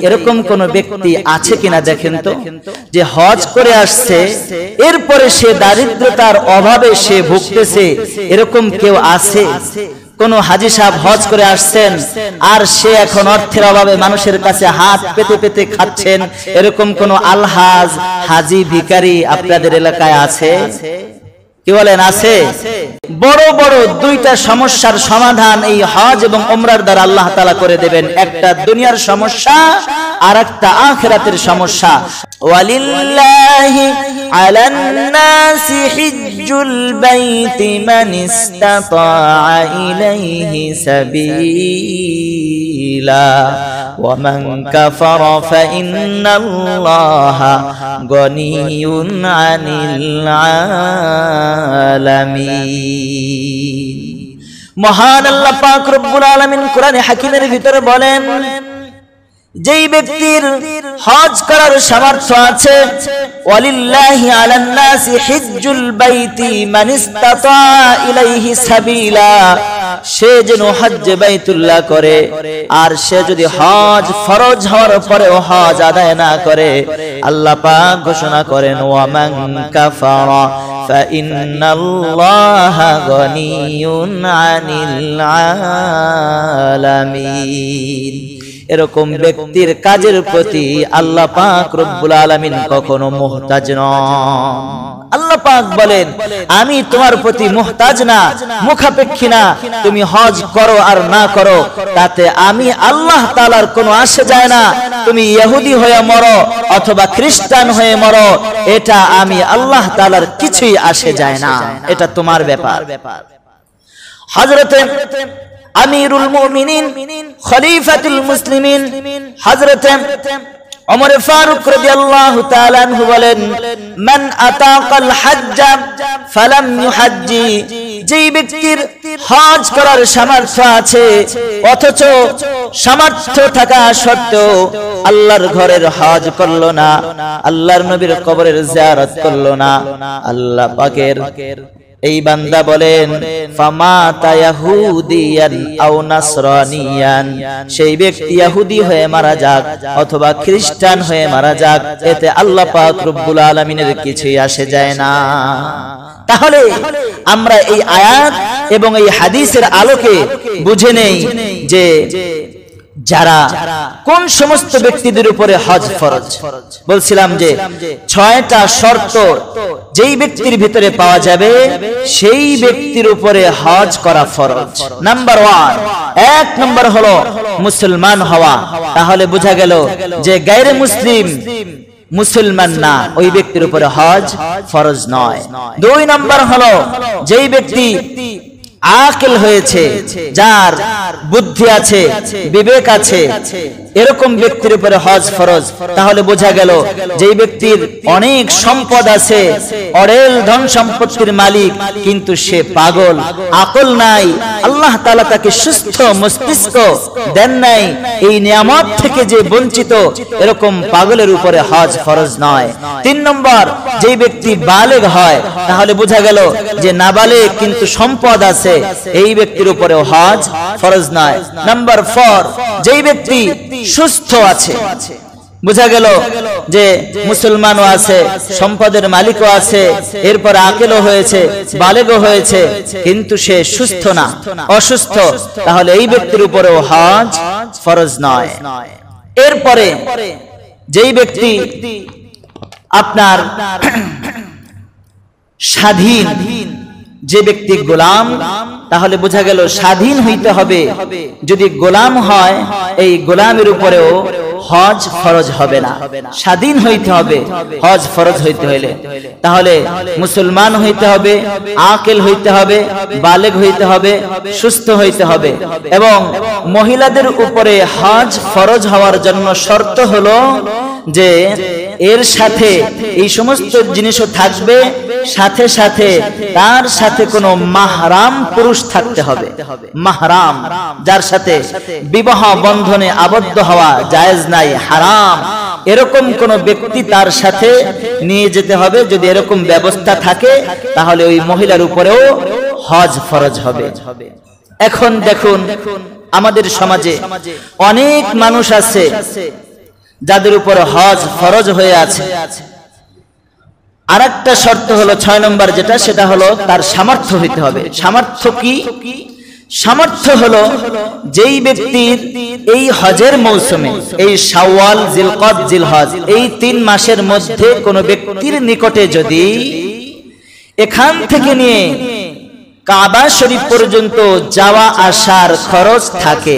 এরকম কোন ব্যক্তি আছে কিনা দেখেন তো, যে হজ করে আসছে এরপরে সে দারিদ্রতার অভাবে সে ভুগতেছে, এরকম কেউ আছে? কোন হাজী সাহেব হজ করে আসছেন আর সে এখন অর্থের অভাবে মানুষের কাছে হাত পেতে পেতে খাচ্ছেন, এরকম কোন আলহাজ হাজী ভিখারি আপনাদের এলাকায় আছে? কি বলেন, আছে? বড় বড় দুইটা সমস্যার সমাধান এই হজ এবং উমরার দ্বারা আল্লাহ তাআলা করে দেবেন। একটা দুনিয়ার সমস্যা আর একটা আখিরাতের সমস্যা। ওয়ালিল্লাহি আলান নাসি হিজ্জুল বাইতি মান ইসতাতাআ ইলাইহি সাবিলা ওয়া মান কাফারা ফাইন্নাল্লাহা গনিয়্যুন আনিল আলামিন। মহান আল্লাহ পাক রব্বুল আলামিন কোরআনে হাকিমের ভিতরে বলেন, যেই ব্যক্তির হজ করার সামর্থ্য আছে, ওয়ালিল্লাহি আলান নাসি হিজ্জুল বাইতি মান ইসতাতা ইলাইহি সাবিলা, সে যেন হজ্জে বাইতুল্লাহ করে। আর সে যদি হজ ফরজ হওয়ার পরেও হজ আদায় না করে, আল্লাহ পাক ঘোষণা করেন ওয়া মান কাফারা ফাইন্নাল্লাহা গনিয়্যুন আনিল আলামিন। এরকম ব্যক্তির কাজের প্রতি আল্লাহ পাক রব্বুল আলামিন কখনো মুহতাজ নন। আল্লাহ পাক বলেন, আমি তোমার প্রতি মুহতাজ না, মুখাপেক্ষী না। তুমি হজ করো আর না করো, তাতে আমি আল্লাহ তাআলার কোনো আসে যায় না। তুমি ইহুদি হয়ে মরো অথবা খ্রিস্টান হয়ে মরো, এটা আমি আল্লাহ তাআলার কিছুই আসে যায় না, এটা তোমার ব্যাপার। হযরতে আমিরুল মুমিনিন খলিফাতুল মুসলিমিন হযরতে ওমর ফারুক রাদিয়াল্লাহু তাআলা আনহু বলেন, মান আতাকাল হজ্জ ফালাম ইউহাজ্জি, যেই ব্যক্তির হজ করার সামর্থ্য আছে অথচ সামর্থ্য থাকা সত্ত্বেও আল্লাহর ঘরের হজ করলো না, আল্লাহর নবীর কবরের জিয়ারত করলো না, আল্লাহ পাকের এই বান্দা বলেন ফামাতা ইয়াহুদিয়ান আও নাসরানিয়ান, সেই ব্যক্তি ইহুদি হয়ে মারা যাক অথবা খ্রিস্টান হয়ে মারা যাক, এতে আল্লাহ পাক রব্বুল আলামিনের কিছুই আসে যায় না। তাহলে আমরা এই আয়াত এবং এই হাদিসের আলোকে বুঝে নেই যে যারা কোন সমস্ত ব্যক্তিদের উপরে হজ ফরজ। বলছিলাম যে 6টা শর্ত যেই ব্যক্তির ভিতরে পাওয়া যাবে সেই ব্যক্তির উপরে হজ করা ফরজ। নাম্বার 1, 1 নম্বর হলো মুসলমান হওয়া। তাহলে বোঝা গেল যে গায়রে মুসলিম মুসলমান না, ওই ব্যক্তির উপরে হজ ফরজ নয়। 2 নম্বর হলো যেই ব্যক্তি আকিল হয়েছে, যার বুদ্ধি আছে, বিবেক আছে, এরকম ব্যক্তির উপরে হজ ফরজ। তাহলে বোঝা গেল যেই ব্যক্তির অনেক সম্পদ আছে, অঢেল ধন সম্পত্তির মালিক, কিন্তু সে পাগল, আকল নাই, আল্লাহ তাআলা তাকে সুস্থ মস্তিষ্ক দেন নাই, এই নিয়ামত থেকে যে বঞ্চিত, এরকম পাগলের উপরে হজ ফরজ নয়। 3 নম্বর, যেই ব্যক্তি বালেগ হয়, তাহলে বোঝা গেল যে নাবালেগ কিন্তু সম্পদ আছে, এই ব্যক্তির উপরেও হজ ফরজ নয়। নাম্বার 4, যেই ব্যক্তি সুস্থ আছে, বোঝা গেল যে মুসলমানও আছে, সম্পদের মালিকও আছে, এরপর আকিলও হয়েছে, বালেগও হয়েছে, কিন্তু সে সুস্থ না, অসুস্থ, তাহলে এই ব্যক্তির উপরেও হজ ফরজ নয়। এরপরে যেই ব্যক্তি আপনার স্বাধীন, যে ব্যক্তি গোলাম, তাহলে বোঝা গেল স্বাধীন হইতে হবে। যদি গোলাম হয়, এই গোলামের উপরেও হজ ফরজ হবে না, স্বাধীন হইতে হবে হজ ফরজ হইতে হইলে। তাহলে মুসলমান হইতে হবে, আকিল হইতে হবে, বালেগ হইতে হবে, সুস্থ হইতে হবে। এবং মহিলাদের উপরে হজ ফরজ হওয়ার জন্য শর্ত হলো যে এর সাথে এই সমস্ত জিনিসও থাকবে, সাথে সাথে তার সাথে কোনো মাহরাম পুরুষ থাকতে হবে। মাহরাম, যার সাথে বিবাহ বন্ধনে আবদ্ধ হওয়া জায়েজ নাই, হারাম, এরকম কোন ব্যক্তি তার সাথে নিয়ে যেতে হবে। যদি এরকম ব্যবস্থা থাকে, তাহলে ওই মহিলার উপরেও হজ ফরজ হবে। এখন দেখুন, আমাদের সমাজে অনেক মানুষ আছে যাদের উপর হজ ফরজ হয়ে আছে। আরেকটা শর্ত হলো 6 নম্বর যেটা, সেটা হলো তার সামর্থ্য হইতে হবে। সামর্থ্য কি? সামর্থ্য হলো যেই ব্যক্তির এই হজের মৌসুমে, এই শাওয়াল, জিলকদ, জিলহজ, এই 3 মাসের মধ্যে কোনো ব্যক্তির নিকটে যদি এখান থেকে নিয়ে কাবা শরীফ পর্যন্ত যাওয়া আসার খরচ থাকে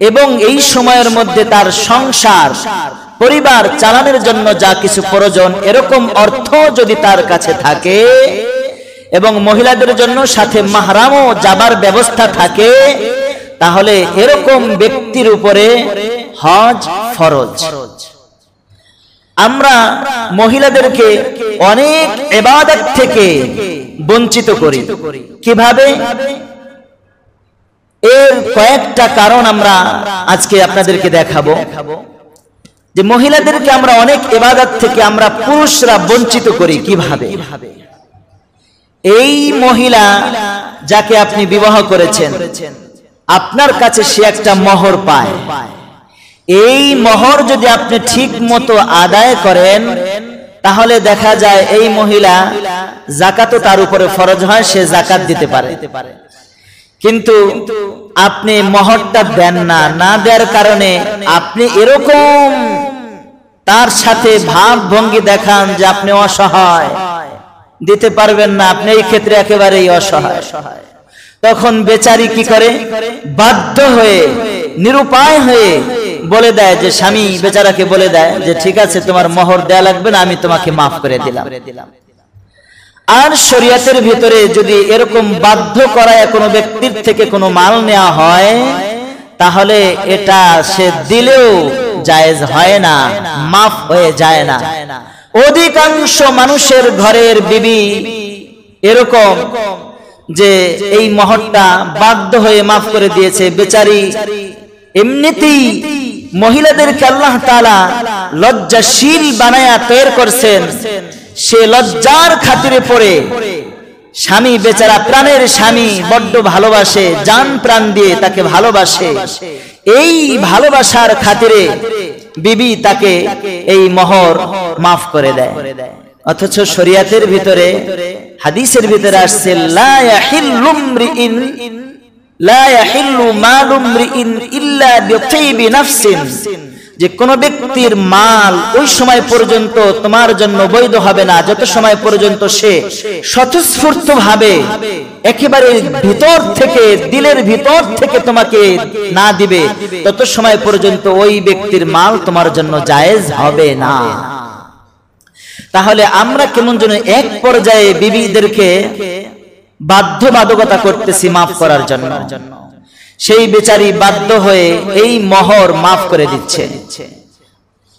এবং এই সময়ের মধ্যে তার সংসার পরিবার চালানোর জন্য যা কিছু প্রয়োজন এরকম অর্থ যদি তার কাছে থাকে এবং মহিলাদের জন্য সাথে মাহরামও যাবার ব্যবস্থা থাকে, তাহলে এরকম ব্যক্তির উপরে হজ ফরজ। আমরা মহিলাদেরকে অনেক ইবাদত থেকে বঞ্চিত করি। কিভাবে? এর কয়েকটা কারণ আমরা আজকে আপনাদেরকে দেখাবো যে মহিলাদেরকে আমরা অনেক ইবাদত থেকে আমরা পুরুষরা বঞ্চিত করি কিভাবে। এই মহিলা যাকে আপনি বিবাহ করেছেন, আপনার কাছে সে একটা মোহর পায়। এই মোহর যদি আপনি ঠিক মতো আদায় করেন তাহলে দেখা যায় এই মহিলা যাকাতও তার উপরে ফরজ হয়, সে যাকাত দিতে পারে। কিন্তু আপনি মোহরটা দেন না, না দেওয়ার কারণে আপনি এরকম তার সাথে ভাব ভঙ্গি দেখান যে আপনি অসহায়, দিতে পারবেন না, আপনি এই ক্ষেত্রে একেবারেই অসহায়। তখন বেচারি কি করে? বাধ্য হয়ে, নিরুপায় হয়ে বলে দেয় যে স্বামী বেচারাকে বলে দেয় যে ঠিক আছে, তোমার মোহর দেয়া লাগবে না, আমি তোমাকে মাফ করে দিলাম। আর শরীয়তের ভিতরে যদি এরকম বাধ্য করায় কোনো ব্যক্তির থেকে কোনো মাল নেওয়া হয় তাহলে এটা সে দিলেও জায়েজ হয় না, মাফ হয়ে যায় না। অধিকাংশ মানুষের ঘরের বিবি এরকম যে এই মোহরটা বাধ্য হয়ে মাফ করে দিয়েছে। বেচারি এমনিতেই মহিলাদেরকে আল্লাহ তাআলা লজ্জাশীল বানায়া তৈরি করছেন, সে লজ্জার খাতিরে পড়ে স্বামী বেচারা প্রাণের স্বামী বড্ড ভালোবাসে, জান প্রাণ দিয়ে তাকে ভালোবাসে, এই ভালোবাসার খাতিরে বিবি তাকে এই মোহর মাফ করে দেয়। অথচ শরীয়তের ভিতরে, হাদিসের ভিতরে আসছে লা ইয়াহিল্লু মালু মরিইন ইল্লা বিতাইবি নাফসিন, যে কোন ব্যক্তির মাল ওই সময় পর্যন্ত তোমার জন্য বৈধ হবে না যত সময় পর্যন্ত সে স্বতঃস্ফূর্ত ভাবে একেবারে ভিতর থেকে, দিলের ভিতর থেকে তোমাকে না দিবে, তত সময় পর্যন্ত ওই ব্যক্তির মাল তোমার জন্য জায়েজ হবে না। তাহলে আমরা কেমন যেন এক পর্যায়ে বিবিদেরকে বাধ্যবাধকতা করতেছি মাফ করার জন্য। সেই বেচারি বাধ্য হয়ে এই মোহর মাফ করে দিচ্ছে।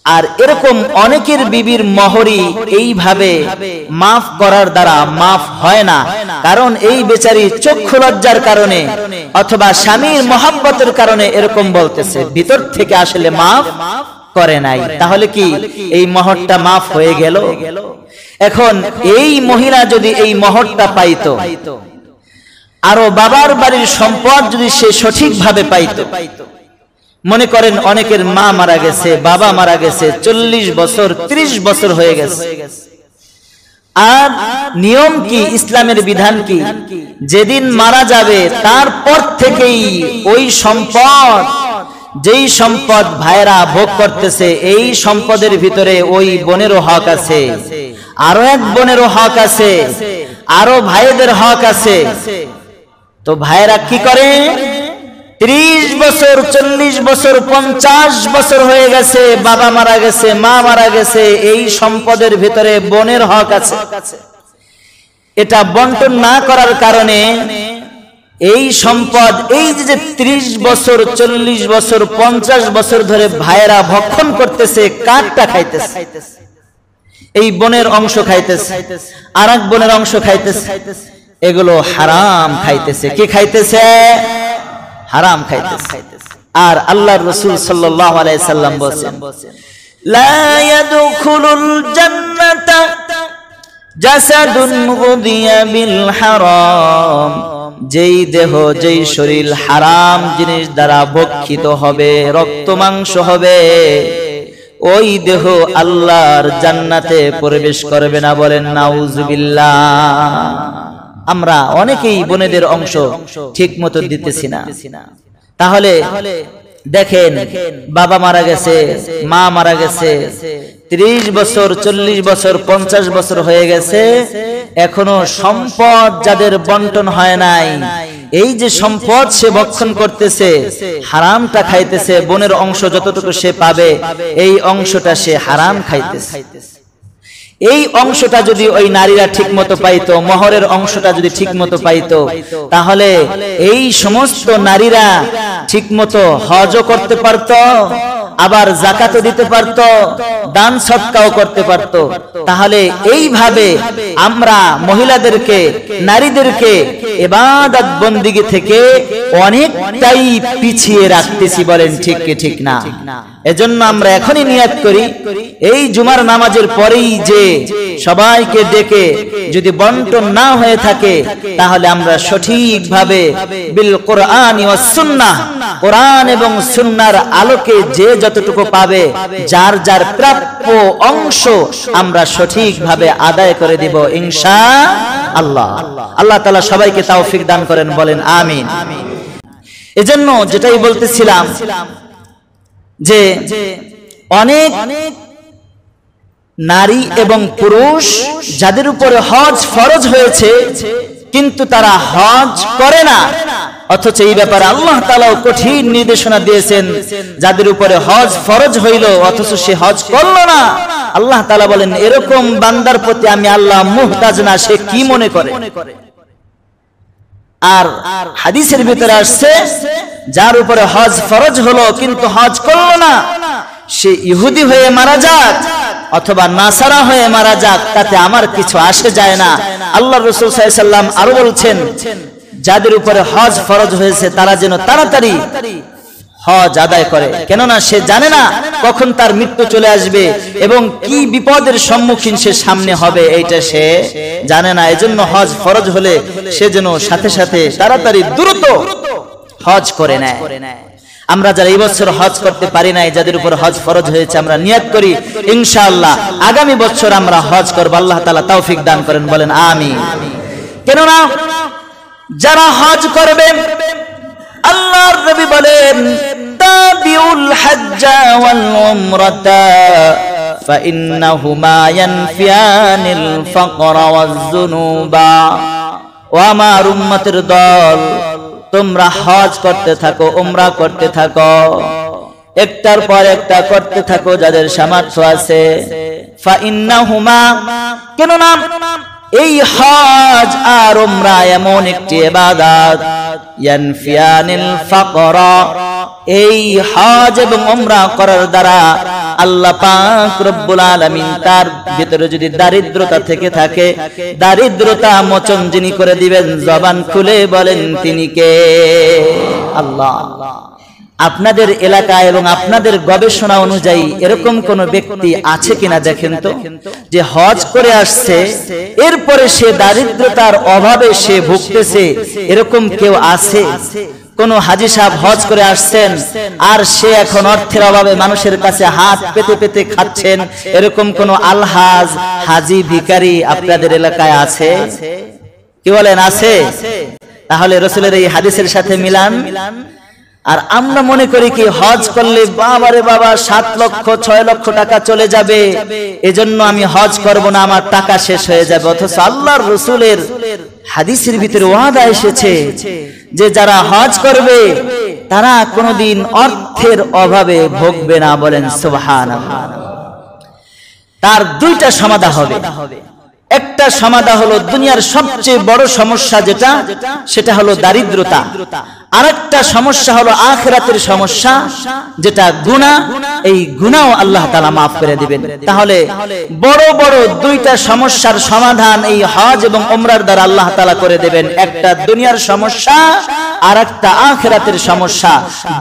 আর এরকম অনেকের বিবির মোহরই এইভাবে মাফ করার দ্বারা মাফ হয় না, কারণ এই বেচারি চক্ষু লজ্জার কারণে অথবা স্বামীর মহব্বতের কারণে এরকম বলতেছে, ভিতর থেকে আসলে মাফ করে নাই। তাহলে কি এই মোহরটা মাফ হয়ে গেল? এখন এই মহিলা যদি এই মোহরটা পাইতো, আরো বাবার বাড়ির সম্পদ যদি সে সঠিকভাবে পাইতো, মনে করেন অনেকের মা মারা গেছে, বাবা মারা গেছে, 40 বছর 30 বছর হয়ে গেছে, আর নিয়ম কি, ইসলামের বিধান কি, যেদিন মারা যাবে তারপর থেকেই ওই সম্পদ, যেই সম্পদ ভাইরা ভোগ করতেছে, এই সম্পদের ভিতরে ওই বোনেরও হক আছে, আরো এক বোনেরও হক আছে, আরো ভাইদের হক আছে। তো ভাইরা কি করে? 30 বছর 40 বছর 50 বছর হয়ে গেছে, বাবা মারা গেছে, মা মারা গেছে, এই সম্পদের ভিতরে বোনের হক আছে। এটা বন্টন না করার কারণে এই সম্পদ, এই যে 30 বছর 40 বছর 50 বছর ধরে ভাইরা ভক্ষণ করতেছে, কাঠটা খাইতেছে, এই বোনের অংশ খাইতেছে, আর এক বোনের অংশ খাইতেছে, এগুলো হারাম খাইতেছে। কি খাইতেছে? হারাম খাইতেছে। আর আল্লাহর রাসূল সাল্লাল্লাহু আলাইহি সাল্লাম বলেন, লা ইয়াদখুলুল জান্নাতা জাসাদুন গুদিয়া বিল হারাম, যেই দেহ, যেই শরীর হারাম জিনিস দ্বারা ভক্ষিত হবে, রক্ত মাংস হবে, ওই দেহ আল্লাহর জান্নাতে প্রবেশ করবে না, বলেন নাউজুবিল্লাহ। আমরা অনেকেই বোনেদের অংশ ঠিক মতো দিতেছি না। তাহলে দেখেন, বাবা মারা গেছে, মা মারা গেছে, 30 বছর 40 বছর 50 বছর হয়ে গেছে, এখনো সম্পদ যাদের বন্টন হয় নাই, এই যে সম্পদ সে ভক্ষণ করতেছে, হারামটা খাইতেছে, বোনের অংশ যতটুকু সে পাবে এই অংশটা সে হারাম খাইতেছে। এই অংশটা যদি ওই নারীরা ঠিক মতো পাইতো, মোহরের অংশটা যদি ঠিক মতো পাইতো, তাহলে এই সমস্ত নারীরা ঠিক মতো হজও করতে পারতো, আবার যাকাতও দিতে পারতো, দান সদকাও করতে পারতো। তাহলে এইভাবে আমরা মহিলাদেরকে, নারীদেরকে ইবাদত বন্দিগি থেকে অনেকটাই পিছিয়ে রাখতেছি, বলেন ঠিক কি ঠিক না? এজন্য আমরা এখনই নিয়ত করি, এই জুমার নামাজের পরেই যে সবাইকে ডেকে যদি বন্টন না হয়ে থাকে, তাহলে আমরা সঠিকভাবে বিল কোরআন ওয়াস সুন্নাহ, কোরআন এবং সুন্নাহর আলোকে যে যতটুকু পাবে, যার যার প্রাপ্য অংশ আমরা সঠিকভাবে আদায় করে দিব ইনশাআল্লাহ। আল্লাহ তাআলা সবাইকে তৌফিক দান করেন, বলেন আমিন। এজন্য যেটাই বলতেছিলাম যে অনেক নারী এবং পুরুষ যাদের উপরে হজ ফরজ হয়েছে কিন্তু তারা হজ করে না, অথচ এই ব্যাপারে আল্লাহ তাআলাও কঠিন নির্দেশনা দিয়েছেন। যাদের উপরে হজ ফরজ হইল অথচ সে হজ করল না, আল্লাহ তাআলা বলেন এরকম বান্দার প্রতি আমি আল্লাহ মুহতাজ না, সে কি মনে করে। আর হাদিসের ভিতরে আসছে, যার উপরে হজ ফরজ হলো কিন্তু হজ করল না, সে ইহুদি হয়ে মারা যাক অথবা নাসারা হয়ে মারা যাক, তাতে আমার কিছু আসে যায় না। আল্লাহর রাসূল সাল্লাল্লাহু আলাইহি ওয়াসাল্লাম আরো বলছেন, যাদের উপরে হজ ফরজ হয়েছে তারা যেন তাড়াতাড়ি হজ আদায় করে, কেননা সে জানে না কখন তার মৃত্যু চলে আসবে এবং কি বিপদের সম্মুখীন সে সামনে হবে, এইটা সে জানে না। এজন্য হজ ফরজ হলে সে যেন সাথে সাথে তাড়াতাড়ি দ্রুত হজ করে নেয়। আমরা যারা এই বছর হজ করতে পারি নাই, যাদের উপর হজ ফরজ হয়েছে, আমরা নিয়ত করি ইনশাআল্লাহ আগামী বছর আমরা হজ করব। আল্লাহ তাআলা তৌফিক দান করেন, বলেন আমিন। কেননা যারা হজ করবে, আল্লাহর নবী বলেন তাবিউল হজ্জা ওয়াল উমরাতা ফাইন্নাহুমা ইয়ানফিয়ানিল ফাকরা ওয়াজ যুনুবা। ও আমার উম্মতের দল, তোমরা হজ করতে থাকো, উমরা করতে থাকো, একটার পর একটা করতে থাকো যাদের সামর্থ্য আছে। ফাইন্নাহুমা, কেননা এই হজ আর উমরা এমন একটি ইবাদত, ইয়ানফিয়ানিল ফাকরা, এই হজ এবং উমরা করার দ্বারা আল্লাহ পাক রব্বুল আলামিন তার ভিতরে যদি দারিদ্রতা থেকে থাকে, দারিদ্রতা মোচন যিনি করে দিবেন, জবান খুলে বলেন তিনি কে? আল্লাহ। আপনাদের এলাকায় এবং আপনাদের গবেষণা অনুযায়ী এরকম কোন ব্যক্তি আছে কিনা দেখেন তো, যে হজ করে আসছে এরপরে সে দারিদ্রতার অভাবে সে ভুগতেছে, এরকম কেউ আছে? কোন হাজী সাহেব হজ করে আসছেন আর সে এখন অর্থের অভাবে মানুষের কাছে হাত পেতে পেতে খাচ্ছেন, এরকম কোন আলহাজ, হাজী, ভিখারি আপনাদের এলাকায় আছে? কি বলেন, আছে? তাহলে রাসূলের এই হাদিসের সাথে মিলান। আর আমরা মনে করি কি হজ করলে বাবারে বাবা 7 লক্ষ 6 লক্ষ টাকা চলে যাবে, এজন্য আমি হজ করব না, আমার টাকা শেষ হয়ে যাবে। অথচ আল্লাহর রাসূলের হাদিসের ভিতরে ওয়াদা এসেছে যে যারা হজ করবে তারা কোনোদিন অর্থের অভাবে ভোগবে না, বলেন সুবহানাল্লাহ। তার দুইটা সমাধা হবে। একটা সমাধা হলো দুনিয়ার সবচেয়ে বড় সমস্যা যেটা, সেটা হলো দারিদ্রতা। আরেকটা সমস্যা হলো আখিরাতের সমস্যা, যেটা গুনাহ। এই গুনাহও আল্লাহ তাআলা maaf করে দিবেন। তাহলে বড় বড় দুইটা সমস্যার সমাধান এই হজ এবং উমরার দ্বারা আল্লাহ তাআলা করে দেবেন। একটা দুনিয়ার সমস্যা আরেকটা আখিরাতের সমস্যা।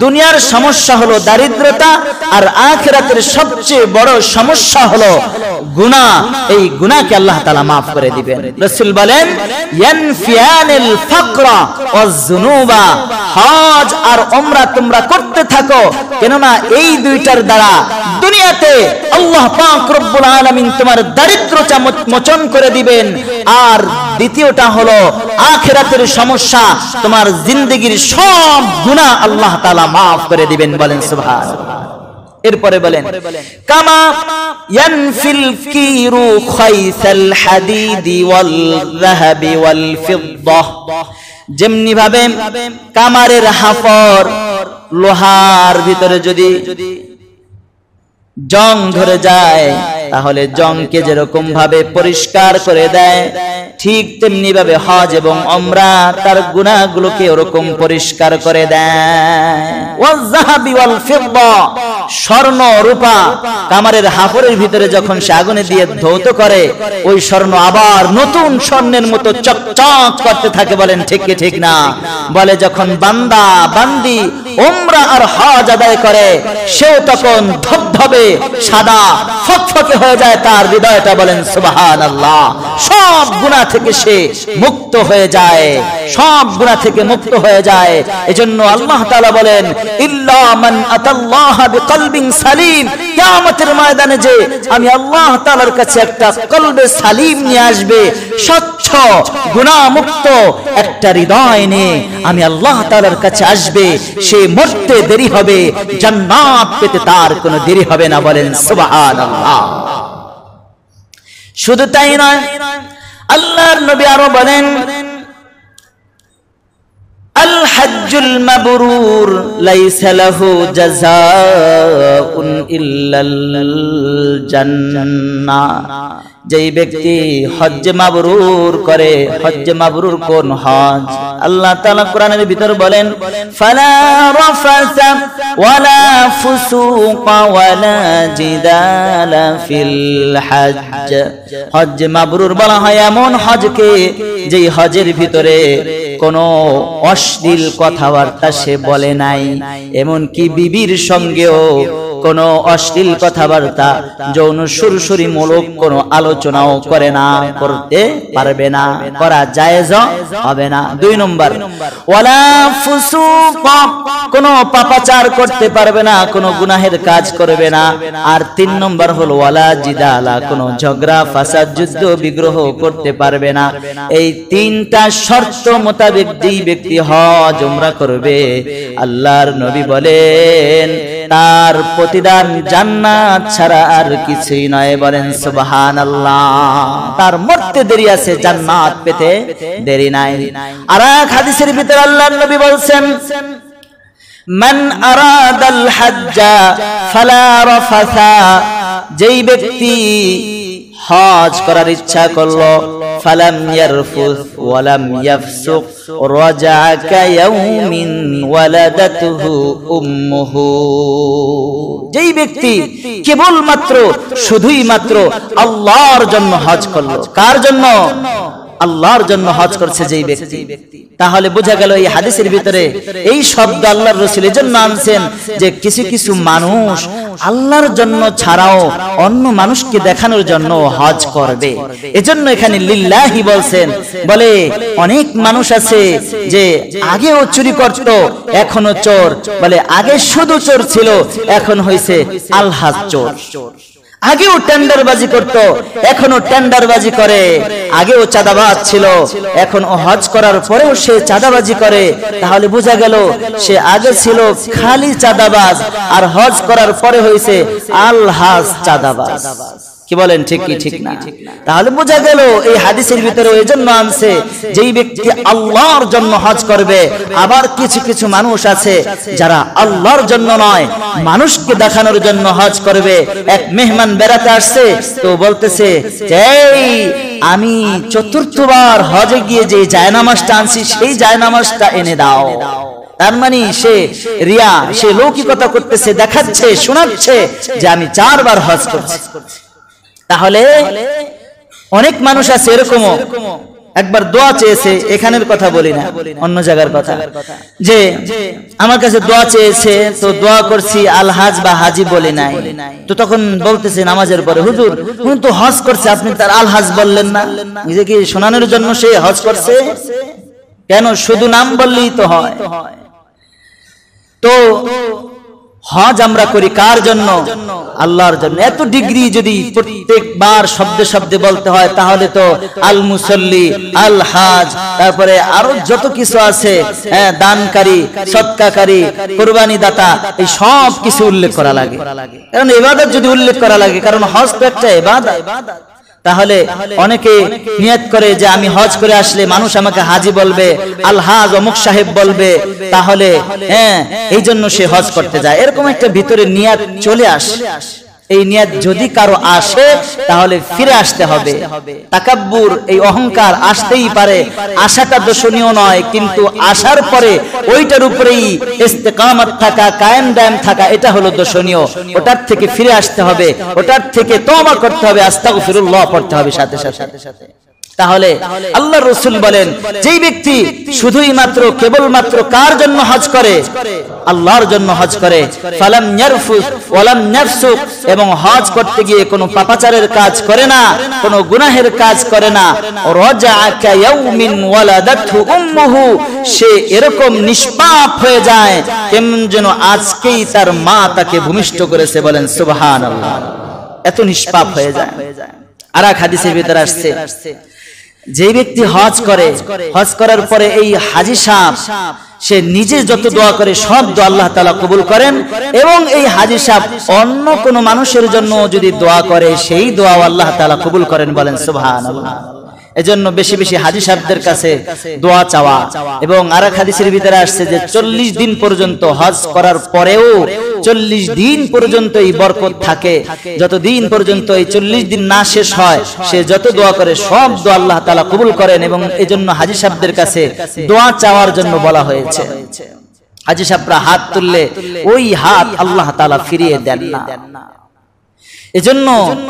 দুনিয়ার সমস্যা হলো দারিদ্রতা, আর আখিরাতের সবচেয়ে বড় সমস্যা হলো গুনাহ। এই গুনাহকে আল্লাহ তাআলা maaf করে দিবেন। রাসূল বলেন ইয়ানফিয়ানিল ফাকরা ওয়াজ যুনুবা, হজ আর উমরা তোমরা করতে থাকো, কেননা এই দুইটার দ্বারা দুনিয়াতে আল্লাহ পাক রব্বুল আলামিন তোমার দারিদ্রতা মোচন করে দিবেন। আর দ্বিতীয়টা হলো আখিরাতের সমস্যা, তোমার জিন্দেগীর সব গুনাহ আল্লাহ তাআলা maaf করে দিবেন। বলেন সুবহানাল্লাহ। এরপরে বলেন কামা ইয়ানফিল কিরু খাইসাল হাদিদি ওয়াল যাহাবি ওয়াল ফিদ্দাহ, যেমনি ভাবে কামারের হাফর, লোহার ভিতরে যদি জং ধরে যায় তাহলে জংকে যেরকম ভাবে পরিষ্কার করে দেয়, ঠিক তেমনি ভাবে হজ এবং উমরা তার গুনাহগুলোকে ওরকম পরিষ্কার করে দেয়। ওয়াল যাহাবি ওয়াল ফিদ্দা, স্বর্ণ রূপা কামারের হাফরের ভিতরে যখন সে আগুনে দিয়ে ধৌত করে, ওই স্বর্ণ আবার নতুন স্বর্ণের মতো চকচক করতে থাকে। বলেন ঠিক কি ঠিক না? বলে যখন বান্দা বান্দি উমরা আর হজ আদায় করে, সেও তখন ধবধবে সাদা ফকফকে হয়ে যায় তার হৃদয়টা। বলেন সুবহানাল্লাহ। সব গুনাহ থেকে সে মুক্ত হয়ে যায়, সব গুনাহ থেকে মুক্ত হয়ে যায়। এজন্য আল্লাহ তাআলা বলেন ইল্লা মান আতাল্লাহ বিকলবিন সালিম, কিয়ামতের ময়দানে যে আমি আল্লাহ তাআলার কাছে একটা কলবে সালিম নিয়ে আসবে, স্বচ্ছ গুনাহ মুক্ত একটা হৃদয় নিয়ে আমি আল্লাহ তাআলার কাছে আসবে, সে মরতে দেরি হবে, জান্নাত পেতে তার কোনো দেরি হবে না। বলেন সুবহানাল্লাহ। শুধু তাই নয়, আল্লাহর নবী আরো বলেন আল হজ্জুল মাবরুর লাইসা লাহু জাযাউন ইল্লাল জান্নাহ, যেই ব্যক্তি হজ্জ মাবরুর করে, হজ্জ মাবরুর কোন হজ? আল্লাহ তাআলা কোরআনের ভিতর বলেন ফালা রাফাসা ওয়ালা ফুসুকা ওয়ালা জিদালা ফিল হজ্জ। হজ্জ মাবরুর বলা হয় এমন হজকে যেই হজের ভিতরে কোনো অশ্লীল কথাবার্তা সে বলে নাই, এমনকি বিবির সঙ্গেও কোনো অশ্লীল কথাবার্তা, যৌন সুরসুরি মূলক কোনো আলোচনাও করে না, করতে পারবে না, করা জায়েজ হবে না। 2 নম্বর ওয়ালা ফুসুক, কোনো পাপাচার করতে পারবে না, কোনো গুনাহের কাজ করবে না। আর 3 নম্বর হলো ওয়ালা জিদালা, কোনো ঝগড়া ফাসাদ যুদ্ধ বিগ্রহ করতে পারবে না। এই 3টা শর্ত মোতাবেক যেই ব্যক্তি হজ উমরা করবে, আল্লাহর নবী বলেন তার প্রতিদান জান্নাত ছাড়া আর কিছুই নয়। বলেন সুবহানাল্লাহ। তার মরতে দেরি আছে, জান্নাত পেতে দেরি নাই। আর এক হাদিসের ভিতরে আল্লাহর নবী বলেন মান আরাদাল হজ্জা ফালা রাফাসা, যেই ব্যক্তি হজ করার ইচ্ছা করলো, ফালাম ইয়ারফুস ওয়ালাম ইয়াফসুক রাজা কায়াউমিন ওয়ালাদাতুহু উম্মুহু, যেই ব্যক্তি কেবলমাত্র শুধুই মাত্র আল্লাহর জন্য হজ করলো। কার জন্য? আল্লাহর জন্য হজ করছে যেই ব্যক্তি। তাহলে বোঝা গেল এই হাদিসের ভিতরে এই শব্দ আল্লাহর রাসূল এর জন্য আনছেন যে কিছু কিছু মানুষ আল্লাহর জন্য ছাড়াও অন্য মানুষকে দেখানোর জন্য হজ করবে। এজন্য এখানে লিল্লাহি বলছেন। বলে অনেক মানুষ আছে যে আগেও চুরি করত, এখনো চোর। বলে আগে শুধু চোর ছিল, এখন হইছে আলহাজ চোর। আগেও টেন্ডারবাজি করত, এখনো টেন্ডারবাজি করে। আগেও চাঁদাবাজ ছিল, এখন হজ করার পরেও সে চাঁদাবাজি করে। তাহলে বোঝা গেল সে আগে ছিল খালি চাঁদাবাজ, আর হজ করার পরে হয়েছে আলহাজ চাঁদাবাজ। কি বলেন ঠিক কি ঠিক না? তাহলে বোঝা গেল এই হাদিসের ভিতরে এই জন্য আনছে যেই ব্যক্তি আল্লাহর জন্য হজ করবে। আবার কিছু কিছু মানুষ আছে যারা আল্লাহর জন্য নয়, মানুষকে দেখানোর জন্য হজ করবে। এক মেহমান বেড়াতে আসছে, তো বলতেছে এই আমি ৪র্থবার হজে গিয়ে যে জায়নামাজটা আনছি সেই জায়নামাজটা এনে দাও। তার মানে সে রিয়া, সে লৌকিকতা করতেছে, দেখাচ্ছে, শোনাচ্ছে যে আমি 4 বার হজ করছি। তাহলে অনেক মানুষ আছে এরকম একবার দোয়া চেয়েছে, এখানের কথা বলি না, অন্য জায়গার কথা, যে আমার কাছে দোয়া চেয়েছে, তো দোয়া করছি আল হাজ বা হাজি বলি নাই। তো তখন বলতেছে নামাজের পরে, হুজুর উনি তো হজ করছে, আপনি তার আল হাজ বললেন না? নিজে কি শোনানোর জন্য সে হজ করছে? কেন, শুধু নাম বললেই তো হয়। তো হজ আমরা করি কার জন্য? আল্লাহর জন্য। এত ডিগ্রি যদি প্রত্যেকবার শব্দে শব্দে বলতে হয়, তাহলে তো আল মুসল্লি, আল হাজ, তারপরে আরো যত কিছু আছে, দানকারী, সদকাকারী, কুরবানি দাতা, এই সব কিছু উল্লেখ করা লাগে। কারণ ইবাদত যদি উল্লেখ করা লাগে, কারণ হজ তো একটা ইবাদত। তাহলে অনেকে নিয়ত করে যে আমি হজ করে আসলে মানুষ আমাকে হাজি বলবে, আল হাজ অমুক সাহেব বলবে, তাহলে এই জন্য সে হজ করতে যায়। এরকম একটা ভিতরে নিয়ত চলে আসে। এই নিয়ত যদি কারো আসে, তাহলে ফিরে আসতে হবে। তাকাব্বুর, এই অহংকার আসতেই পারে, আশাটা দোষণীয় নয়, কিন্তু আসার পরে ওইটার উপরেই ইস্তেকামত থাকা, কায়েম দায়েম থাকা, এটা হলো দোষণীয়। ওটার থেকে ফিরে আসতে হবে, ওটার থেকে তওবা করতে হবে, আস্তাগফিরুল্লাহ পড়তে হবে সাথে সাথে। তাহলে আল্লাহর রাসূল বলেন, যেই ব্যক্তি শুধুই মাত্র কেবলমাত্র কার জন্য হজ করে? আল্লাহর জন্য হজ করে, ফালাম ইয়ারফুস ওয়ালাম ইয়াফসুক, এবং হজ করতে গিয়ে কোনো পাপাচারের কাজ করে না, কোনো গুনাহের কাজ করে না, রাজাআ কায়াউমিন ওয়ালাদাতহু উম্মুহু, সে এরকম নিষ্পাপ হয়ে যায় কেমন যেন আজকেই তার মা তাকে ভূমিষ্ঠ করেছে। বলেন সুবহানাল্লাহ। এত নিষ্পাপ হয়ে যায়। আর এক হাদিসের ভিতরে আসছে, যে ব্যক্তি হজ করে, হজ করার পরে এই হাজী সাহেব সে নিজে যত দোয়া করে সব দোয়া আল্লাহ তাআলা কবুল করেন, এবং এই হাজী সাহেব অন্য কোন মানুষের জন্য যদি দোয়া করে, সেই দোয়া আল্লাহ তাআলা কবুল করেন। বলেন সুবহানাল্লাহ। এজন্য বেশি বেশি হাজী সাহেবদের কাছে দোয়া চাওয়া। এবং আরেক হাদিসের ভিতরে আসছে যে 40 দিন পর্যন্ত হজ করার পরেও 40 দিন পর্যন্ত এই বরকত থাকে। যতদিন পর্যন্ত এই 40 দিন না শেষ হয়, সে যত দোয়া করে সব দোয়া আল্লাহ তাআলা কবুল করেন। এবং এজন্য হাজী সাহেবদের কাছে দোয়া চাওয়ার জন্য বলা হয়েছে। হাজী সাহেবরা হাত তুললে ওই হাত আল্লাহ তাআলা ফিরিয়ে দেন না। এজন্য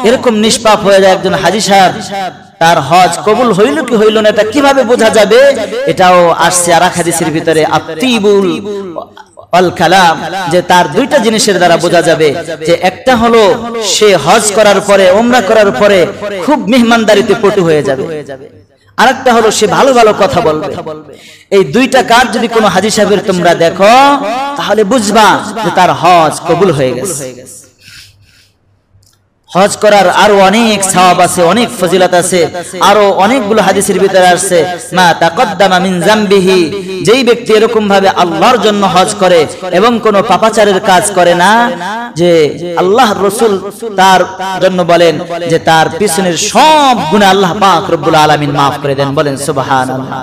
এরকম নিষ্পাপ হয়ে যায় একজন হাজী সাহেব, তার হজ কবুল হইল কি হইল না এটা কিভাবে বোঝা যাবে? এটাও আসছে আর এক হাদিসের ভিতরে, আত্তিবুল আল কালাম, যে তার দুইটা জিনিসের দ্বারা বোঝা যাবে। যে একটা হলো সে হজ করার পরে, উমরা করার পরে খুব মেহমানদারিতে পটু হয়ে যাবে, আরেকটা হলো সে ভালো ভালো কথা বলবে। এই দুইটা কাজ যদি কোনো হাজী সাহেবের তোমরা দেখো, তাহলে বুঝবা যে তার হজ কবুল হয়ে গেছে। হজ করার আরো অনেক সওয়াব আছে, অনেক ফজিলত আছে, আরো অনেকগুলো হাদিসের ভিতরে আসছে, মা তাকদ্দামা মিন যামবিহি, যেই ব্যক্তি এরকম ভাবে আল্লাহর জন্য হজ করে এবং কোনো পাপাচারের কাজ করে না, যে আল্লাহর রাসূল তার জন্য বলেন যে তার পিছনের সব গুনাহ আল্লাহ পাক রব্বুল আলামিন maaf করে দেন। বলেন সুবহানাল্লাহ।